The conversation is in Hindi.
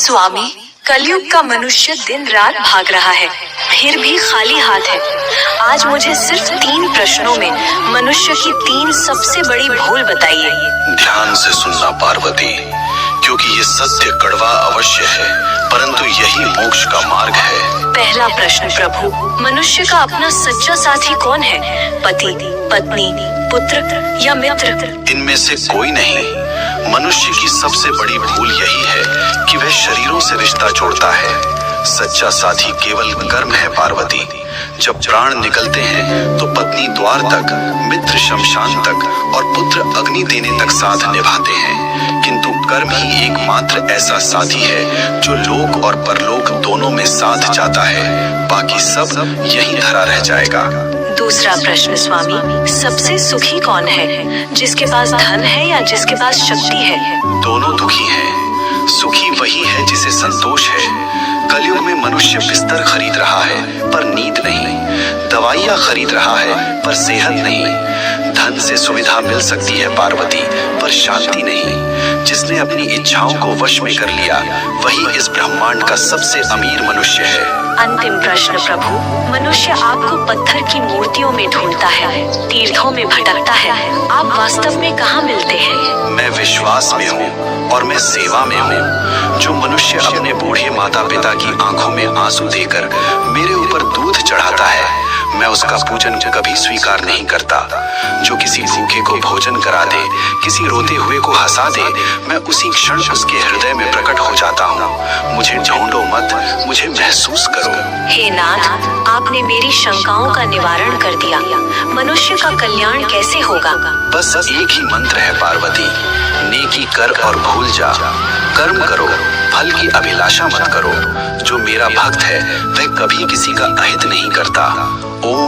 स्वामी, कलयुग का मनुष्य दिन रात भाग रहा है, फिर भी खाली हाथ है। आज मुझे सिर्फ 3 प्रश्नों में मनुष्य की 3 सबसे बड़ी भूल बताइए। ध्यान से सुनना पार्वती, क्योंकि ये सत्य कड़वा अवश्य है, परंतु यही मोक्ष का मार्ग है। पहला प्रश्न प्रभु, मनुष्य का अपना सच्चा साथी कौन है? पति, पत्नी, पुत्र या मित्र? इनमें से कोई नहीं। मनुष्य की सबसे बड़ी भूल यही है कि वह शरीरों से रिश्ता जोड़ता है। सच्चा साथी केवल कर्म है पार्वती। जब प्राण निकलते हैं तो पत्नी द्वार तक, मित्र शमशान तक और पुत्र अग्नि देने तक साथ निभाते हैं, किंतु कर्म ही एकमात्र ऐसा साथी है जो लोक और परलोक दोनों में साथ जाता है। बाकी सब यहीं धरा रह जाएगा। दूसरा प्रश्न स्वामी, सबसे सुखी कौन है? जिसके पास धन है या जिसके पास शक्ति है? दोनों दुखी हैं। सुखी वही है जिसे संतोष है। कलयुग में मनुष्य बिस्तर खरीद रहा है पर नींद नहीं, दवाइयाँ खरीद रहा है पर सेहत नहीं। धन से सुविधा मिल सकती है पार्वती, पर शांति नहीं। जिसने अपनी इच्छाओं को वश में कर लिया वही इस ब्रह्मांड का सबसे अमीर मनुष्य है। अंतिम प्रश्न प्रभु, मनुष्य आपको पत्थर की मूर्तियों में ढूंढता है, तीर्थों में भटकता है, आप वास्तव में कहाँ मिलते हैं? मैं विश्वास में हूँ और मैं सेवा में हूँ। जो मनुष्य अपने बूढ़े माता पिता की आंखों में आंसू देकर मेरे ऊपर दूध चढ़ाता है, मैं उसका पूजन कभी स्वीकार नहीं करता। जो किसी भूखे को भोजन करा दे, किसी रोते हुए को हंसा दे, मैं उसी क्षण उसके हृदय में प्रकट हो जाता हूँ। मुझे ढूंढो मत, मुझे महसूस करो। हे नाथ, आपने मेरी शंकाओं का निवारण कर दिया। मनुष्य का कल्याण कैसे होगा? बस एक ही मंत्र है पार्वती, नेकी कर और भूल जा। कर्म करो, फल की अभिलाषा मत करो। जो मेरा भक्त है वह कभी किसी का अहित नहीं करता। ओम